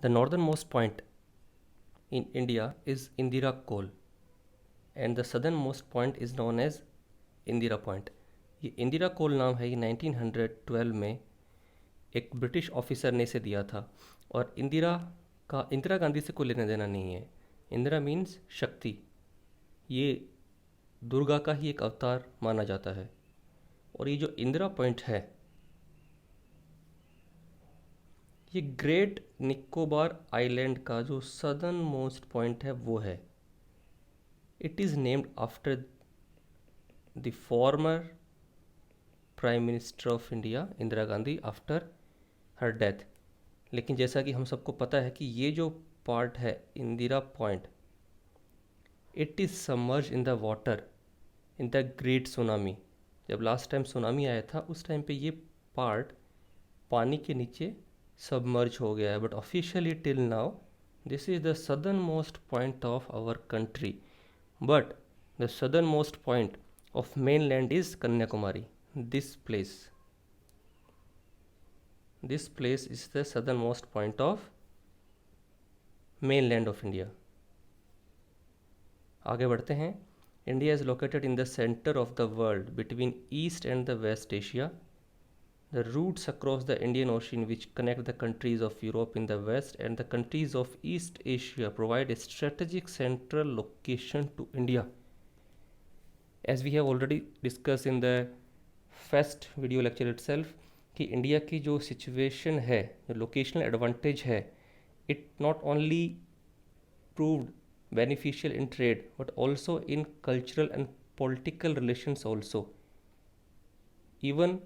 The northernmost point in India is Indira Col and the southernmost point is known as Indira point. ये इंदिरा कोल नाम है, ये 1912 में एक ब्रिटिश ऑफिसर ने इसे दिया था। और इंदिरा गांधी से कोई लेना देना नहीं है। इंदिरा मीन्स शक्ति। ये दुर्गा का ही एक अवतार माना जाता है। और ये जो इंदिरा पॉइंट है, ये ग्रेट निकोबार आइलैंड का जो सदर्न मोस्ट पॉइंट है वो है। It is named after the former prime minister of India Indira Gandhi after her death. लेकिन जैसा कि हम सबको पता है कि ये जो पार्ट है Indira point, it is submerge in the water in the great tsunami. जब लास्ट टाइम सुनामी आया था उस टाइम पे ये पार्ट पानी के नीचे सबमर्ज हो गया है। But officially till now this is the southernmost point of our country, but the southernmost point of mainland is Kanyakumari. This place is the southernmost point of mainland of India. आगे बढ़ते हैं। India is located in the center of the world between East and the West Asia. The routes across the Indian Ocean which connect the countries of Europe in the west and the countries of East Asia provide a strategic central location to India. As we have already discussed in the first video lecture itself, कि India की जो situation है, जो locational advantage है, it not only proved beneficial in trade but also in cultural and political relations also. Even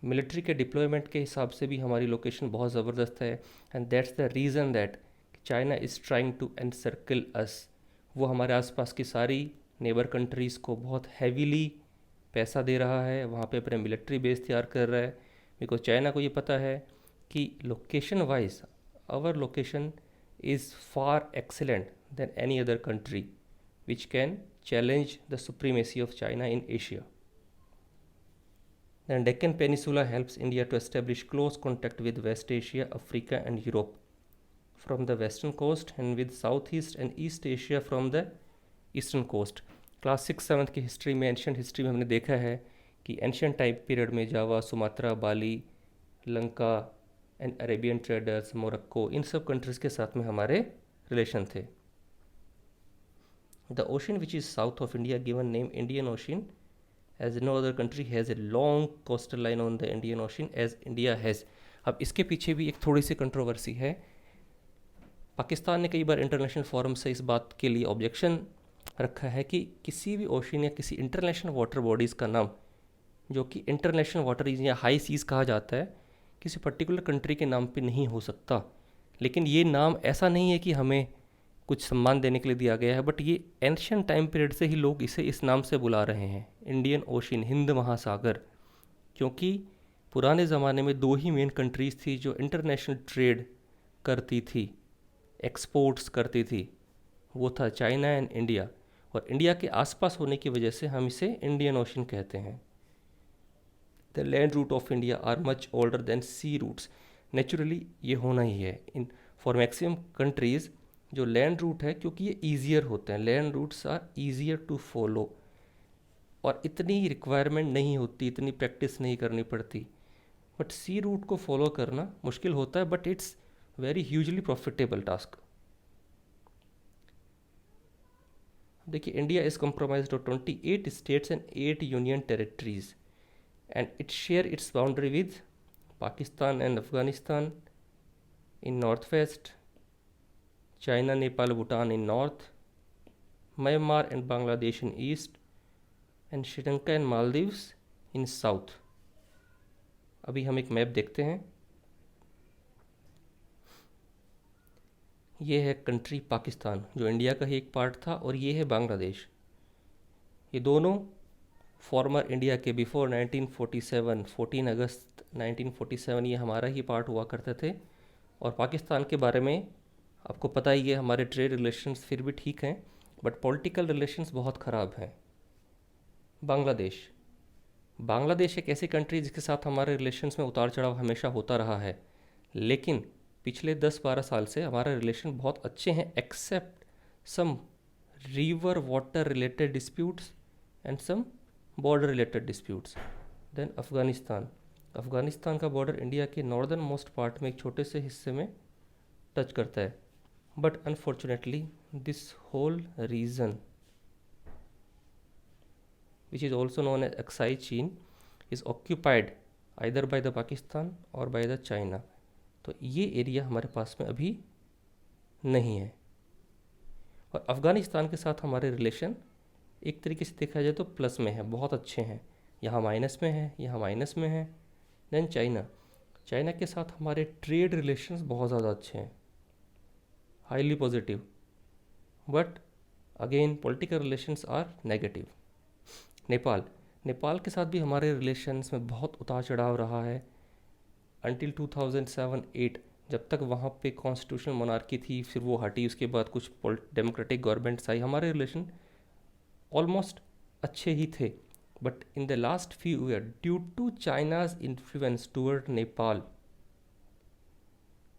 military के deployment के हिसाब से भी हमारी लोकेशन बहुत ज़बरदस्त है। And that's the reason that China is trying to encircle us. वो हमारे आसपास की सारी नेबर कंट्रीज़ को बहुत हैवीली पैसा दे रहा है, वहाँ पे अपने मिलिट्री बेस तैयार कर रहा है। बिकॉज चाइना को ये पता है कि location wise our location is far excellent than any other country which can challenge the supremacy of China in Asia. The Deccan Peninsula helps India to establish close contact with West Asia, Africa and Europe from the western coast and with Southeast and East Asia from the eastern coast. Class 6-7 की history में, ancient history में हमने देखा है कि ancient time period में Java, Sumatra, Bali, Lanka and Arabian traders, Morocco, इन सब कंट्रीज़ के साथ में हमारे रिलेशन थे। The ocean which is south of India given name Indian Ocean as no other country has a long coastal line on the Indian Ocean as India has. अब इसके पीछे भी एक थोड़ी सी कंट्रोवर्सी है। पाकिस्तान ने कई बार इंटरनेशनल फोरम से इस बात के लिए ऑब्जेक्शन रखा है कि किसी भी ओशन या किसी इंटरनेशनल वाटर बॉडीज़ का नाम, जो कि इंटरनेशनल वाटरीज या हाई सीज़ कहा जाता है, किसी पर्टिकुलर कंट्री के नाम पे नहीं हो सकता। लेकिन ये नाम ऐसा नहीं है कि हमें कुछ सम्मान देने के लिए दिया गया है, बट ये एंशियंट टाइम पीरियड से ही लोग इसे इस नाम से बुला रहे हैं, इंडियन ओशन, हिंद महासागर। क्योंकि पुराने ज़माने में दो ही मेन कंट्रीज़ थी जो इंटरनेशनल ट्रेड करती थी, एक्सपोर्ट्स करती थी, वो था चाइना एंड इंडिया। और इंडिया के आसपास होने की वजह से हम इसे इंडियन ओशन कहते हैं। The land route of India are much older than sea routes. Naturally ये होना ही है इन फॉर मैक्सिमम कंट्रीज़। जो लैंड रूट है, क्योंकि ये ईजियर होते हैं, land routes are easier to follow, और इतनी रिक्वायरमेंट नहीं होती, इतनी प्रैक्टिस नहीं करनी पड़ती। बट सी रूट को फॉलो करना मुश्किल होता है, but it's very hugely profitable task. देखिए, India is compromised of 28 states and 8 union territories and it share its boundary with Pakistan and Afghanistan in north west, China, Nepal, Bhutan in north, Myanmar and Bangladesh in east, and Sri Lanka and Maldives in south. अभी हम एक map देखते हैं। ये है country Pakistan, जो India का ही एक पार्ट था, और ये है बांग्लादेश। ये दोनों फॉर्मर इंडिया के बिफोर 1947, 14 अगस्त 1947 ये हमारा ही पार्ट हुआ करते थे। और पाकिस्तान के बारे में आपको पता ही है, हमारे ट्रेड रिलेशंस फिर भी ठीक हैं, बट पॉलिटिकल रिलेशंस बहुत ख़राब हैं। बांग्लादेश एक ऐसी कंट्री जिसके साथ हमारे रिलेशंस में उतार चढ़ाव हमेशा होता रहा है, लेकिन पिछले 10-12 साल से हमारा रिलेशन बहुत अच्छे हैं, except some river water related disputes and some border related disputes. Then Afghanistan का बॉर्डर इंडिया के नॉर्दर्न मोस्ट पार्ट में एक छोटे से हिस्से में टच करता है, but unfortunately this whole region which is also known as Aksai Chin is occupied either by the Pakistan or by the China। तो ये एरिया हमारे पास में अभी नहीं है। और अफ़गानिस्तान के साथ हमारे रिलेशन एक तरीके से देखा जाए तो प्लस में है, बहुत अच्छे हैं। यहाँ माइनस में है, यहाँ माइनस में है। देन चाइना के साथ हमारे ट्रेड रिलेशंस बहुत ज़्यादा अच्छे हैं, highly positive, but again political relations are negative. Nepal के साथ भी हमारे रिलेशंस में बहुत उतार चढ़ाव रहा है अंटिल 2007-8, जब तक वहाँ पे कॉन्स्टिट्यूशनल मोनार्की थी, फिर वो हटी, उसके बाद कुछ डेमोक्रेटिक गवर्नमेंट्स आई, हमारे रिलेशन ऑलमोस्ट अच्छे ही थे। But in the last few year due to China's influence toward Nepal,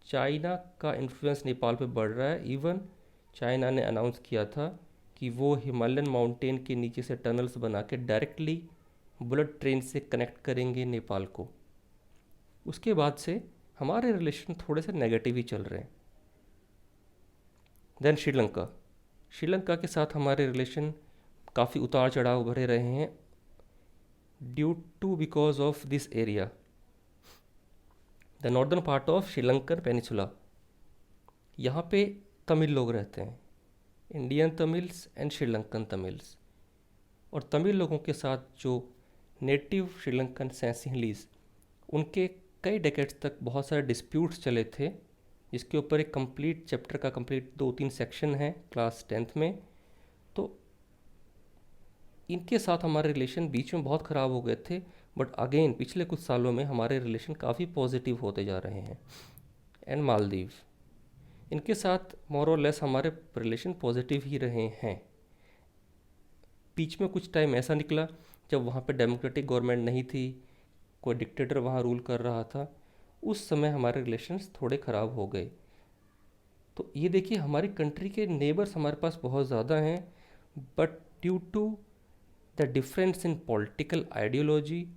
China का इन्फ्लुएंस नेपाल पे बढ़ रहा है। इवन चाइना ने अनाउंस किया था कि वो हिमालयन माउंटेन के नीचे से टनल्स बना के डायरेक्टली बुलेट ट्रेन से कनेक्ट करेंगे नेपाल को। उसके बाद से हमारे रिलेशन थोड़े से नेगेटिव ही चल रहे हैं। देन श्रीलंका के साथ हमारे रिलेशन काफ़ी उतार चढ़ाव भरे रहे हैं due to because of this area, the northern part of Sri Lankan peninsula. यहाँ पे तमिल लोग रहते हैं, इंडियन तमिल्स एंड श्रीलंकन तमिल्स। और तमिल लोगों के साथ जो नेटिव श्रीलंकन सेंसिहलीज, उनके कई डेकेड्स तक बहुत सारे डिस्प्यूट्स चले थे, जिसके ऊपर एक कंप्लीट चैप्टर का कंप्लीट 2-3 सेक्शन है क्लास 10th में। तो इनके साथ हमारे रिलेशन बीच में बहुत ख़राब हो गए थे, बट अगेन पिछले कुछ सालों में हमारे रिलेशन काफ़ी पॉजिटिव होते जा रहे हैं। एंड मालदीव, इनके साथ मोर और लेस हमारे रिलेशन पॉजिटिव ही रहे हैं। बीच में कुछ टाइम ऐसा निकला जब वहाँ पे डेमोक्रेटिक गवर्नमेंट नहीं थी, कोई डिक्टेटर वहाँ रूल कर रहा था, उस समय हमारे रिलेशंस थोड़े ख़राब हो गए। तो ये देखिए, हमारी कंट्री के नेबर्स हमारे पास बहुत ज़्यादा हैं, but due to the difference in political ideology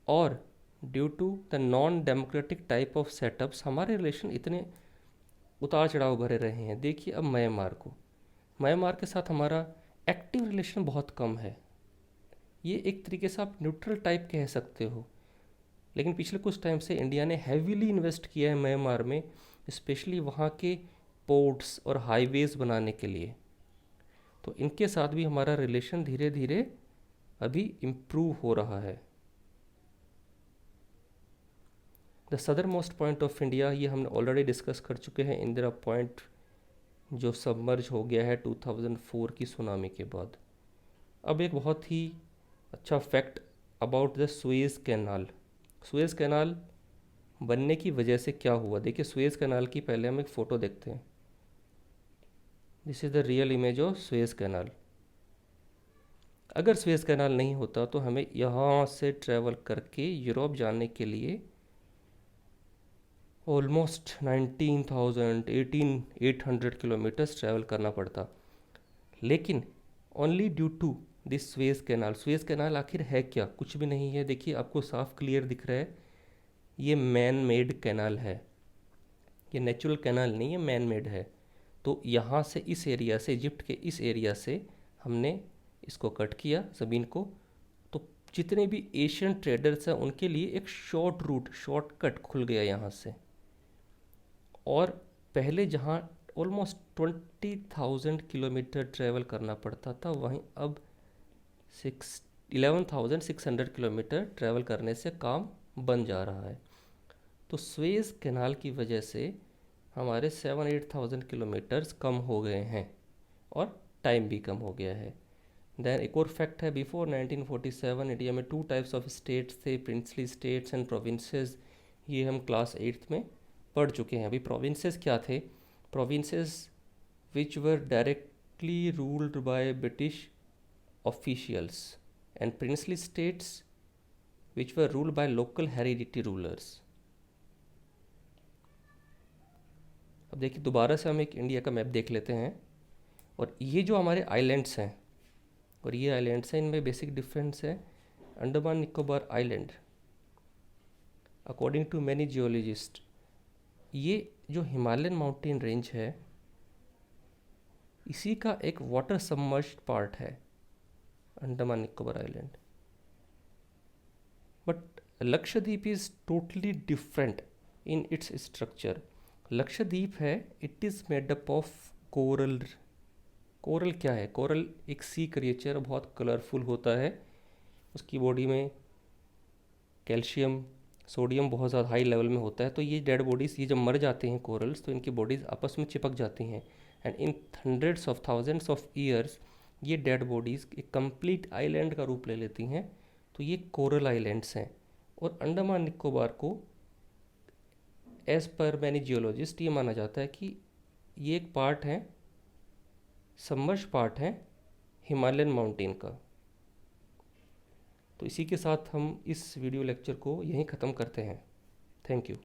और due to the non democratic type of setups, हमारे रिलेशन इतने उतार चढ़ाव भरे रहे हैं। देखिए अब म्यांमार के साथ हमारा एक्टिव रिलेशन बहुत कम है। ये एक तरीके से आप न्यूट्रल टाइप कह सकते हो, लेकिन पिछले कुछ टाइम से इंडिया ने हैवीली इन्वेस्ट किया है म्यांमार में, स्पेशली वहाँ के पोर्ट्स और हाईवेज़ बनाने के लिए। तो इनके साथ भी हमारा रिलेशन धीरे धीरे अभी इम्प्रूव हो रहा है। द सदर मोस्ट पॉइंट ऑफ इंडिया, ये हमने ऑलरेडी डिस्कस कर चुके हैं। इंदिरा पॉइंट जो सबमर्ज हो गया है 2004 की सुनामी के बाद। अब एक बहुत ही अच्छा fact about the Suez canal. Suez canal बनने की वजह से क्या हुआ, देखिए सुएज़ कैनाल की पहले हम एक फ़ोटो देखते हैं। This is the real image of Suez canal. अगर सुएज़ कैनाल नहीं होता तो हमें यहाँ से ट्रैवल करके यूरोप जाने के लिए ऑलमोस्ट 1800 किलोमीटर्स ट्रैवल करना पड़ता। लेकिन only due to this Suez canal. Suez canal आखिर है क्या? कुछ भी नहीं है। देखिए आपको साफ क्लियर दिख रहा है, ये मैन मेड कैनाल है, ये नेचुरल कैनाल नहीं है, मैन मेड है। तो यहाँ से इस एरिया से, इजिप्ट के इस एरिया से हमने इसको कट किया ज़मीन को, तो जितने भी एशियन ट्रेडर्स हैं उनके लिए एक शॉर्ट रूट, शॉर्टकट खुल गया यहाँ से। और पहले जहाँ ऑलमोस्ट 20,000 किलोमीटर ट्रैवल करना पड़ता था, वहीं अब 11,600 किलोमीटर ट्रैवल करने से काम बन जा रहा है। तो सुएज़ कैनाल की वजह से हमारे 7-8,000 किलोमीटर्स कम हो गए हैं और टाइम भी कम हो गया है। देन एक और फैक्ट है, बिफोर 1947 इंडिया में 2 टाइप्स ऑफ स्टेट्स थे, प्रिंसली स्टेट्स एंड प्रोविंसेस। ये हम क्लास 8th में पढ़ चुके हैं। अभी प्रोविंसेस क्या थे? Provinces which were directly ruled by British officials and princely states which were ruled by local heredity rulers. अब देखिए दोबारा से हम एक इंडिया का मैप देख लेते हैं, और ये जो हमारे आइलैंड्स हैं और ये आइलैंड्स हैं, इनमें बेसिक डिफरेंस है। Andaman Nicobar island, according to many geologist, ये जो हिमालयन माउंटेन रेंज है इसी का एक वाटर सबमर्ज्ड पार्ट है Andaman Nicobar island. But Lakshadweep is totally different in its structure. Lakshadweep है, it is made up of coral. Coral क्या है? कोरल एक सी क्रिएचर, बहुत कलरफुल होता है। उसकी बॉडी में कैल्शियम, सोडियम बहुत ज़्यादा हाई लेवल में होता है। तो ये डेड बॉडीज़, ये जब मर जाते हैं कोरल्स, तो इनकी बॉडीज़ आपस में चिपक जाती हैं, and in hundreds of thousands of years ये डेड बॉडीज़ एक कंप्लीट आइलैंड का रूप ले लेती हैं। तो ये कोरल आइलैंड्स हैं। और अंडमान निकोबार को एज़ पर मैनी जियोलॉजिस्ट ये माना जाता है कि ये एक पार्ट है, सबमर्ज पार्ट है हिमालयन माउंटेन का। तो इसी के साथ हम इस वीडियो लेक्चर को यहीं ख़त्म करते हैं। Thank you.